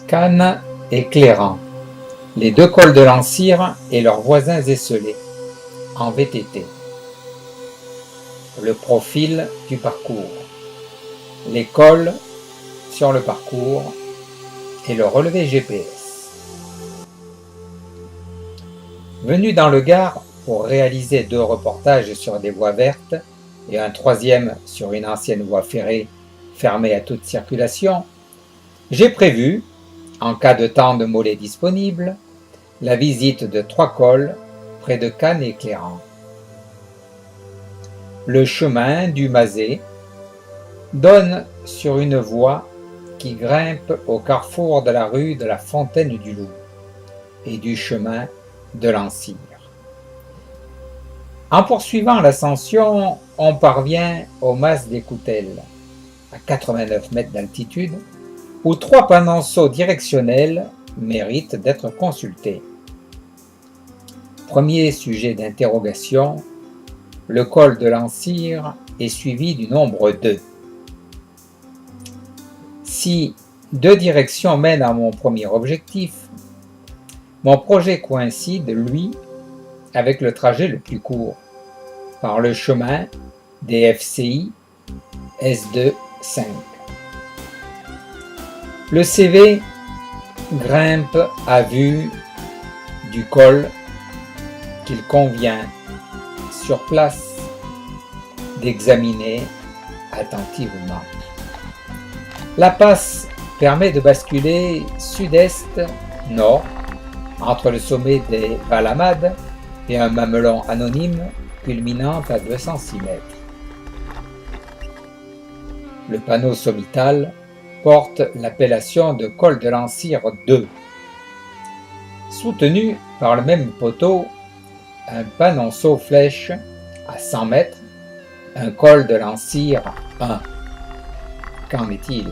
Cannes et Cléran, les deux cols de Landsyre et leurs voisins esselés, en VTT. Le profil du parcours, les cols sur le parcours et le relevé GPS. Venu dans le Gard pour réaliser 2 reportages sur des voies vertes et un 3e sur une ancienne voie ferrée fermée à toute circulation, j'ai prévu, en cas de temps de mollet disponible, la visite de 3 cols près de Cannes et Cléran. Le chemin du Mazet donne sur une voie qui grimpe au carrefour de la rue de la Fontaine-du-Loup et du chemin de Landsyre. En poursuivant l'ascension, on parvient au mas des Coutelles, à 89 mètres d'altitude, où 3 panonceaux directionnels méritent d'être consultés. Premier sujet d'interrogation, le col de Landsyre est suivi du nombre 2. Si 2 directions mènent à mon premier objectif, mon projet coïncide, lui, avec le trajet le plus court, par le chemin des FCI S2 5. Le CV grimpe à vue du col qu'il convient, sur place, d'examiner attentivement. La passe permet de basculer sud-est-nord entre le sommet des Valamades et un mamelon anonyme culminant à 206 mètres. Le panneau sommital porte l'appellation de col de Landsyre 2. Soutenu par le même poteau, un panonceau flèche à 100 mètres, un col de Landsyre 1. Qu'en est-il?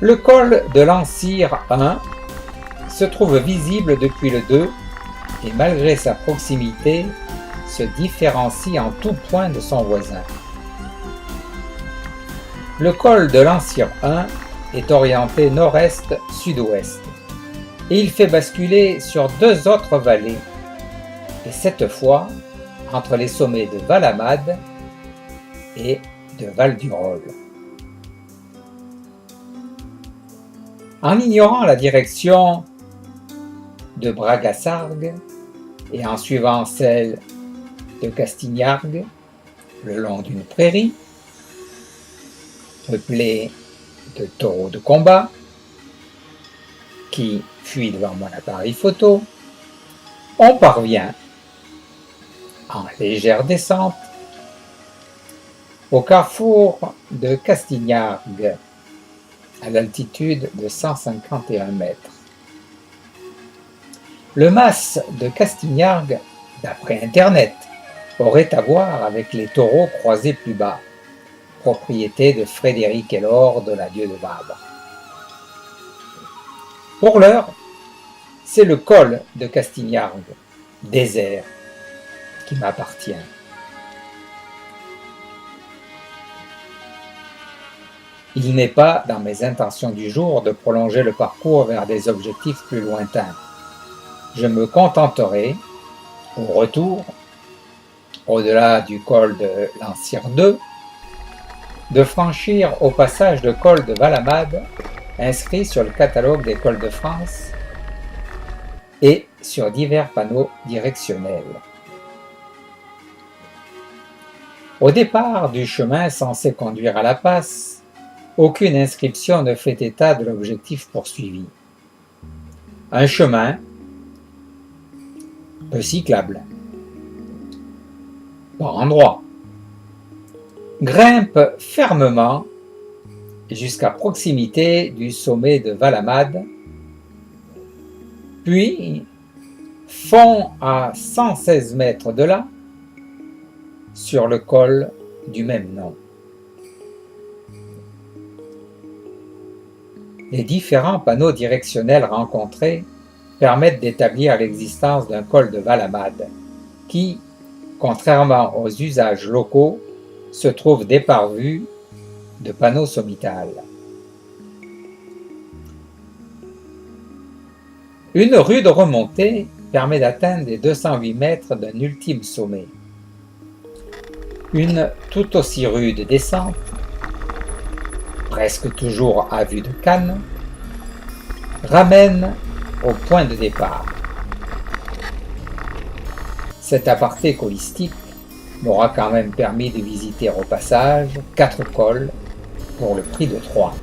Le col de Landsyre 1 se trouve visible depuis le 2 et malgré sa proximité se différencie en tout point de son voisin. Le col de Landsyre 1 est orienté nord-est-sud-ouest et il fait basculer sur 2 autres vallées, et cette fois entre les sommets de Valamades et de Val-du-Rolle. En ignorant la direction de Bragassargues et en suivant celle de Castignargues le long d'une prairie peuplée de taureaux de combat qui fuient devant mon appareil photo, on parvient en légère descente au carrefour de Castignargues à l'altitude de 151 mètres. Le mas de Castignargues, d'après Internet, aurait à voir avec les taureaux croisés plus bas, propriété de Frédéric Elor de la Dieu de Vabre. Pour l'heure, c'est le col de Castignargues, désert, qui m'appartient. Il n'est pas dans mes intentions du jour de prolonger le parcours vers des objectifs plus lointains. Je me contenterai, au retour, au-delà du col de Landsyre 2, de franchir au passage le col de Valamades, inscrit sur le catalogue des cols de France et sur divers panneaux directionnels. Au départ du chemin censé conduire à la passe, aucune inscription ne fait état de l'objectif poursuivi. Un chemin peu cyclable, par endroits, grimpe fermement jusqu'à proximité du sommet de Valamades, puis fond à 116 mètres de là sur le col du même nom. Les différents panneaux directionnels rencontrés permettent d'établir l'existence d'un col de Valamades qui, contrairement aux usages locaux, se trouve dépourvu de panneaux sommitales. Une rude remontée permet d'atteindre les 208 mètres d'un ultime sommet. Une tout aussi rude descente, presque toujours à vue de Cannes, ramène au point de départ. Cet aparté colistique m'aura quand même permis de visiter au passage 4 cols pour le prix de 3.